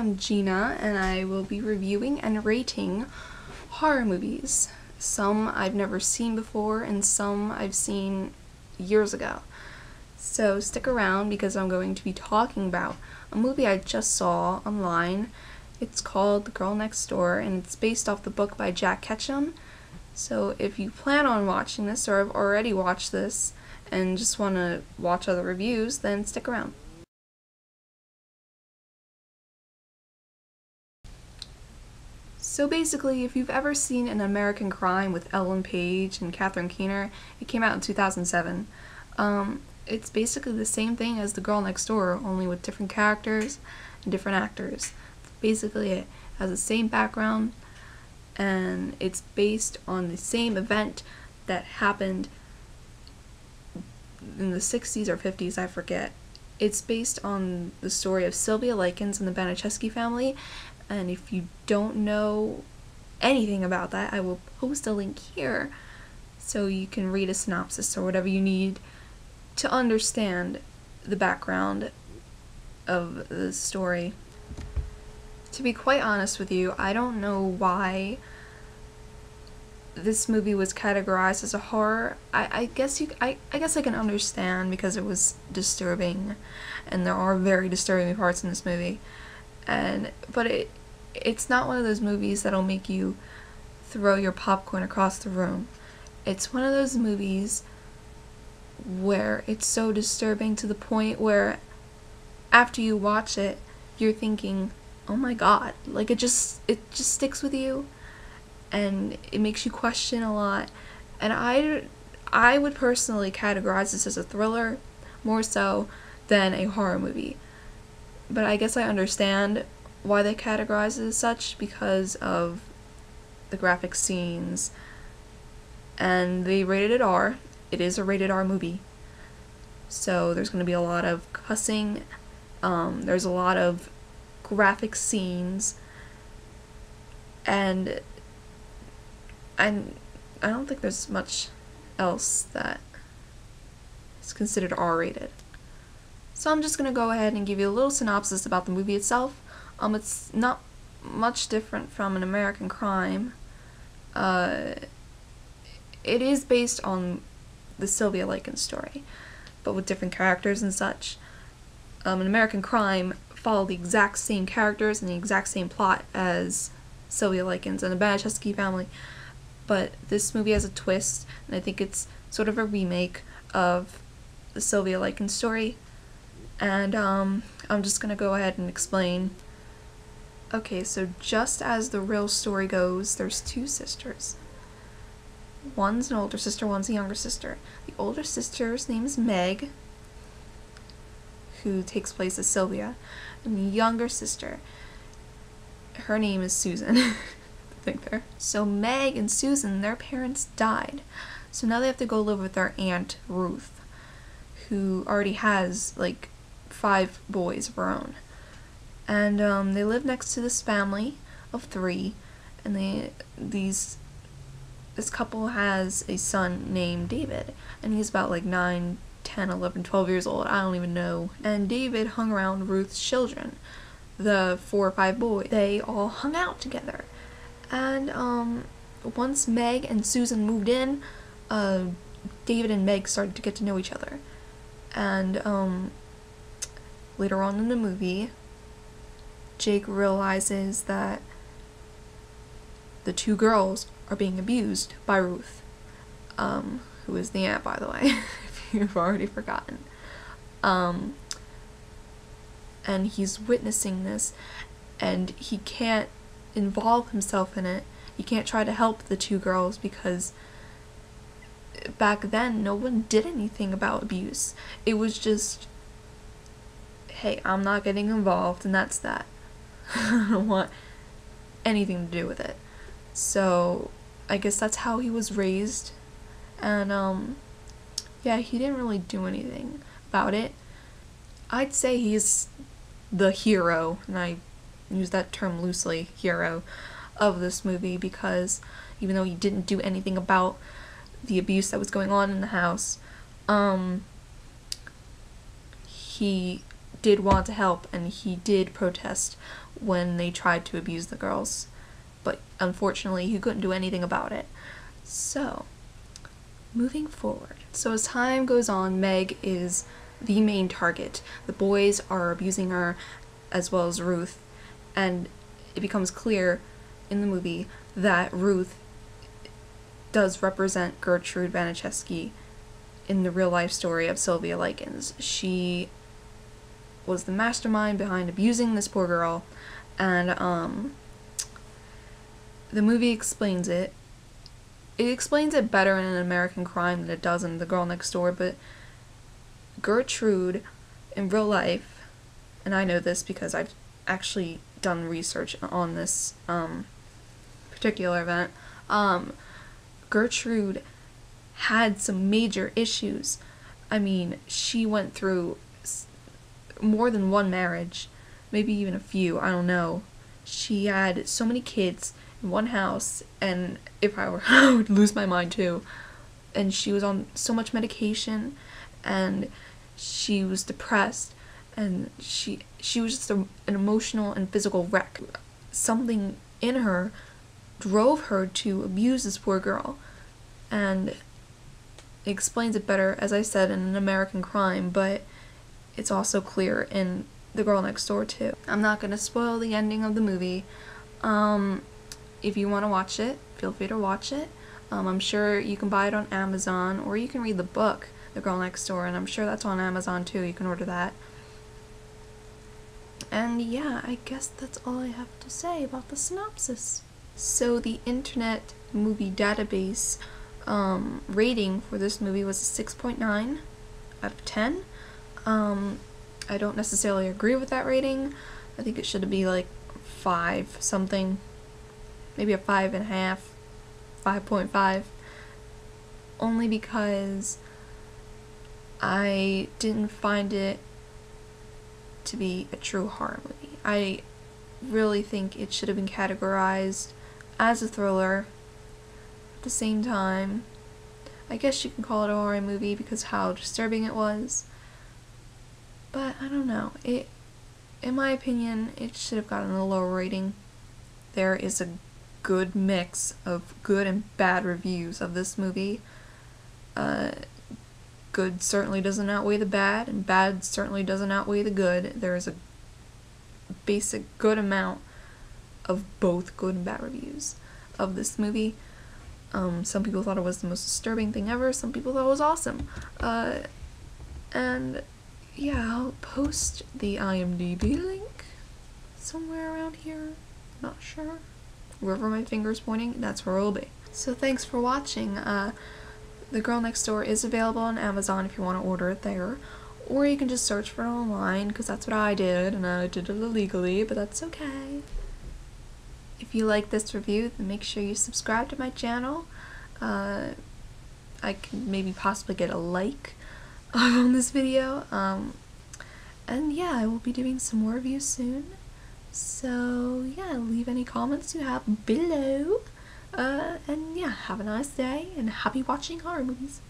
I'm Gina, and I will be reviewing and rating horror movies. Some I've never seen before, and some I've seen years ago. So stick around because I'm going to be talking about a movie I just saw online. It's called The Girl Next Door, and it's based off the book by Jack Ketchum. So if you plan on watching this, or have already watched this, and just want to watch other reviews, then stick around. So basically, if you've ever seen An American Crime with Ellen Page and Catherine Keener, it came out in 2007. It's basically the same thing as The Girl Next Door, only with different characters and different actors. Basically, it has the same background, and it's based on the same event that happened in the 60s or 50s, I forget. It's based on the story of Sylvia Likens and the Baniszewski family, and if you don't know anything about that, I will post a link here so you can read a synopsis or whatever you need to understand the background of the story. To be quite honest with you, I don't know why this movie was categorized as a horror. I guess I can understand because it was disturbing, and there are very disturbing parts in this movie. But it's not one of those movies that'll make you throw your popcorn across the room. It's one of those movies where it's so disturbing to the point where after you watch it, you're thinking, oh my god, like it just sticks with you, and it makes you question a lot. And I would personally categorize this as a thriller more so than a horror movie. But I guess I understand why they categorize it as such, because of the graphic scenes, and they rated it R. It is a rated R movie, so there's going to be a lot of cussing, there's a lot of graphic scenes, and I don't think there's much else that is considered R-rated. So I'm just going to go ahead and give you a little synopsis about the movie itself. It's not much different from An American Crime. It is based on the Sylvia Likens story, but with different characters and such. An American Crime followed the exact same characters and the exact same plot as Sylvia Likens and the Baniszewski family, but this movie has a twist, and I think it's sort of a remake of the Sylvia Likens story. And I'm just gonna go ahead and explain. Okay, so just as the real story goes, there's two sisters. One's an older sister, one's a younger sister. The older sister's name is Meg, who takes place as Sylvia, and the younger sister, her name is Susan. I think there. So Meg and Susan, their parents died, so now they have to go live with their aunt Ruth, who already has like 5 boys of her own. And they live next to this family of 3, and this couple has a son named David, and he's about like 9, 10, 11, 12 years old, I don't even know. And David hung around Ruth's children, the 4 or 5 boys. They all hung out together. And once Meg and Susan moved in, David and Meg started to get to know each other. And later on in the movie, Jake realizes that the 2 girls are being abused by Ruth, who is the aunt, by the way, if you've already forgotten. And he's witnessing this, and he can't involve himself in it. He can't try to help the 2 girls because back then no one did anything about abuse. It was just, hey, I'm not getting involved, and that's that. I don't want anything to do with it. So I guess that's how he was raised, and yeah, he didn't really do anything about it. I'd say he's the hero, and I use that term loosely, hero, of this movie, because even though he didn't do anything about the abuse that was going on in the house, he did want to help, and he did protest when they tried to abuse the girls, but unfortunately he couldn't do anything about it. So, moving forward. So as time goes on, Meg is the main target. The boys are abusing her, as well as Ruth, and it becomes clear in the movie that Ruth does represent Gertrude Baniszewski in the real life story of Sylvia Likens. She was the mastermind behind abusing this poor girl, and the movie explains it. It explains it better in An American Crime than it does in The Girl Next Door, but Gertrude, in real life, and I know this because I've actually done research on this particular event, Gertrude had some major issues. I mean, she went through more than one marriage, maybe even a few, I don't know. She had so many kids in one house, and if I were I would lose my mind too. And she was on so much medication, and she was depressed, and she was just an emotional and physical wreck. Something in her drove her to abuse this poor girl, and it explains it better, as I said, in An American Crime, but it's also clear in The Girl Next Door too. I'm not gonna spoil the ending of the movie. If you want to watch it, feel free to watch it. I'm sure you can buy it on Amazon, or you can read the book, The Girl Next Door, and I'm sure that's on Amazon too. You can order that. And yeah, I guess that's all I have to say about the synopsis. So the Internet Movie Database rating for this movie was a 6.9 out of 10. I don't necessarily agree with that rating. I think it should be like 5 something, maybe a 5.5, 5.5, only because I didn't find it to be a true horror movie. I really think it should have been categorized as a thriller. At the same time, I guess you can call it a horror movie because how disturbing it was. But I don't know. In my opinion, it should have gotten a lower rating. There is a good mix of good and bad reviews of this movie. Good certainly doesn't outweigh the bad, and bad certainly doesn't outweigh the good. There is a basic good amount of both good and bad reviews of this movie. Some people thought it was the most disturbing thing ever, some people thought it was awesome. And yeah, I'll post the IMDb link somewhere around here, not sure. Wherever my finger's pointing, that's where it'll be. So thanks for watching. The Girl Next Door is available on Amazon if you want to order it there, or you can just search for it online, because that's what I did, and I did it illegally, but that's okay. If you like this review, then make sure you subscribe to my channel. I can maybe possibly get a like on this video, and yeah, I will be doing some more reviews soon. So yeah, leave any comments you have below. And yeah, have a nice day, and happy watching horror movies.